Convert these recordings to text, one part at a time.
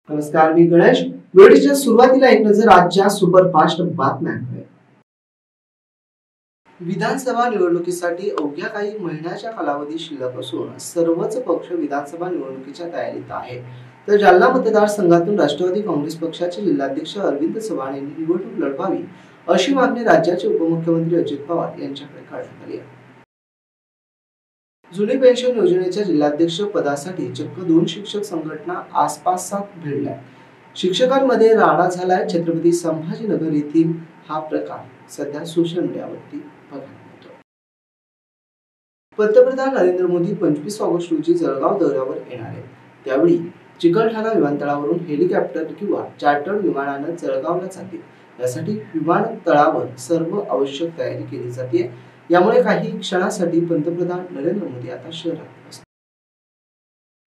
नमस्कार, मी गणेश. वेळेच्या सुरुवातीला एक नजर आजच्या सुपरफास्ट बातम्यांकडे. विधानसभा निवडणुकीसाठी अवघ्या काही महिन्याच्या कालावधी शिल्लक असून सर्वच पक्ष विधानसभा निवडणुकीच्या तयारीत आहे. तर जालना मतदारसंघातून राष्ट्रवादी काँग्रेस पक्षाचे जिल्हाध्यक्ष अरविंद चव्हाण यांनी निवडणूक लढवावी अशी मागणी राज्याचे उपमुख्यमंत्री अजित पवार यांच्याकडे करण्यात आली आहे. जुनी पेन्शन योजनेच्या जिल्हाध्यक्ष पदासाठी चक्क 2 शिक्षक संघटना आसपासात भिडल्या. शिक्षकांमध्ये राडा झालाय. छत्रपती संभाजीनगर येथील हा प्रकार सध्या सोशल मीडियावरती बघायला मिळतो. पंतप्रधान नरेंद्र मोदी 25 ऑगस्ट रोजी जळगाव दौऱ्यावर येणार आहेत. त्यावेळी चिकलठाणा विमानतळावरून हेलिकॉप्टर किंवा चार्टर्ड विमानानं जळगावला जातील. यासाठी विमानतळावर सर्व आवश्यक तयारी केली जाते. यामुळे काही क्षणासाठी पंतप्रधान नरेंद्र मोदी आता शहरात असतात.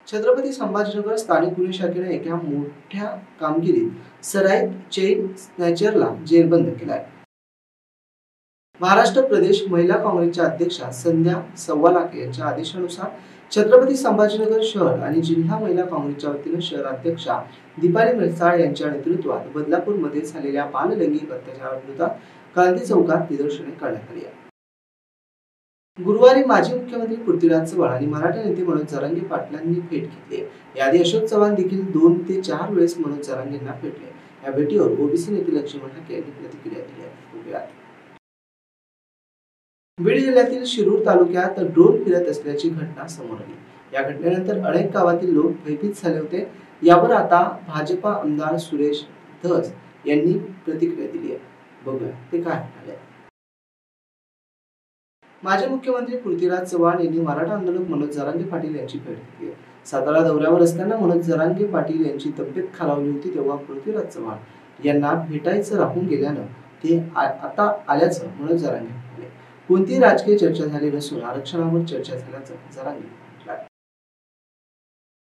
छत्रपती संभाजीनगर स्थानिक गुन्हे शाखेने एका मोठ्या कामगिरीत सराईत चेन स्नॅचरला जेरबंद केलाय. महाराष्ट्र प्रदेश महिला काँग्रेसच्या अध्यक्षा संध्या सव्वालाखे यांच्या आदेशानुसार छत्रपती संभाजीनगर शहर आणि जिल्हा महिला काँग्रेसच्या वतीने शहराध्यक्षा दीपाली मिरसाळ यांच्या नेतृत्वात बदलापूरमध्ये झालेल्या बाललैंगिक अत्याचाराविरोधात क्रांती चौकात निदर्शने करण्यात आली आहेत. गुरुवारी माजी मुख्यमंत्री पृथ्वीराज चव्हाण आणि मराठा नेते मनोज जरांगे पाटलांनी भेट घेतली. याआधी अशोक चव्हाण देखील 2 ते 4 वेळेस मनोज जरांगेंना भेटले. या भेटीवर ओबीसी नेते लक्ष्मण ठाकरे यांनी प्रतिक्रिया दिली आहे. बीड जिल्ह्यातील शिरूर तालुक्यात ड्रोन फिरत असल्याची घटना समोर आली. या घटनेनंतर अनेक गावातील लोक भयभीत झाले होते. यावर आता भाजपा आमदार सुरेश धस यांनी प्रतिक्रिया दिली आहे. बघूया ते काय म्हणाले. माजी मुख्यमंत्री पृथ्वीराज चव्हाण यांनी मराठा आंदोलक मनोज जरांगे पाटील यांची भेट घेतली. सातारा दौऱ्यावर असताना मनोज जरांगे पाटील यांची तब्येत खालावली होती. तेव्हा पृथ्वीराज चव्हाण यांना भेटायचं राहून गेल्यानं ते आता आल्याचं मनोज जरांगे म्हणाले. कोणतीही राजकीय चर्चा झाली नसून आरक्षणावर चर्चा झाल्याचं जरांगे म्हटलं.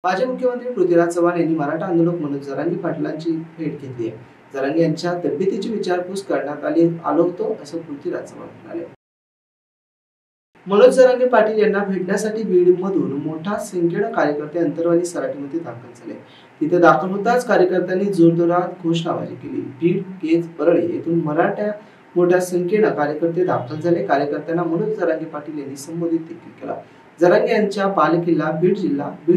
माजी मुख्यमंत्री पृथ्वीराज चव्हाण यांनी मराठा आंदोलक मनोज जरांगे पाटलांची भेट घेतली आहे. जरांगे यांच्या तब्येतीची विचारपूस करण्यात आलो होतो असं पृथ्वीराज चव्हाण म्हणाले. मनोज जरांगे पाटील यांना भेटण्यासाठी बीडमधून मोठा संख्येने कार्यकर्ते अंतरवाली सराटीमध्ये दाखल झाले. तिथे दाखल होताच कार्यकर्त्यांनी जोरदारात घोषणाबाजी केली. बीड, केज, परळी येथून मराठा मोठ्या संख्येने कार्यकर्ते दाखल झाले. कार्यकर्त्यांना मनोज जरांगे पाटील यांनी संबोधित देखील केला. जरांगे यांच्या बालेकिल्ला बीड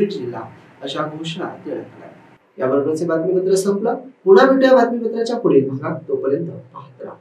जिल्हा अशा घोषणा देण्यात आल्या. याबरोबरचे बातमीपत्र संपलं. पुन्हा भेटूया बातमीपत्राच्या पुढील भागात. तोपर्यंत पाहत राहा.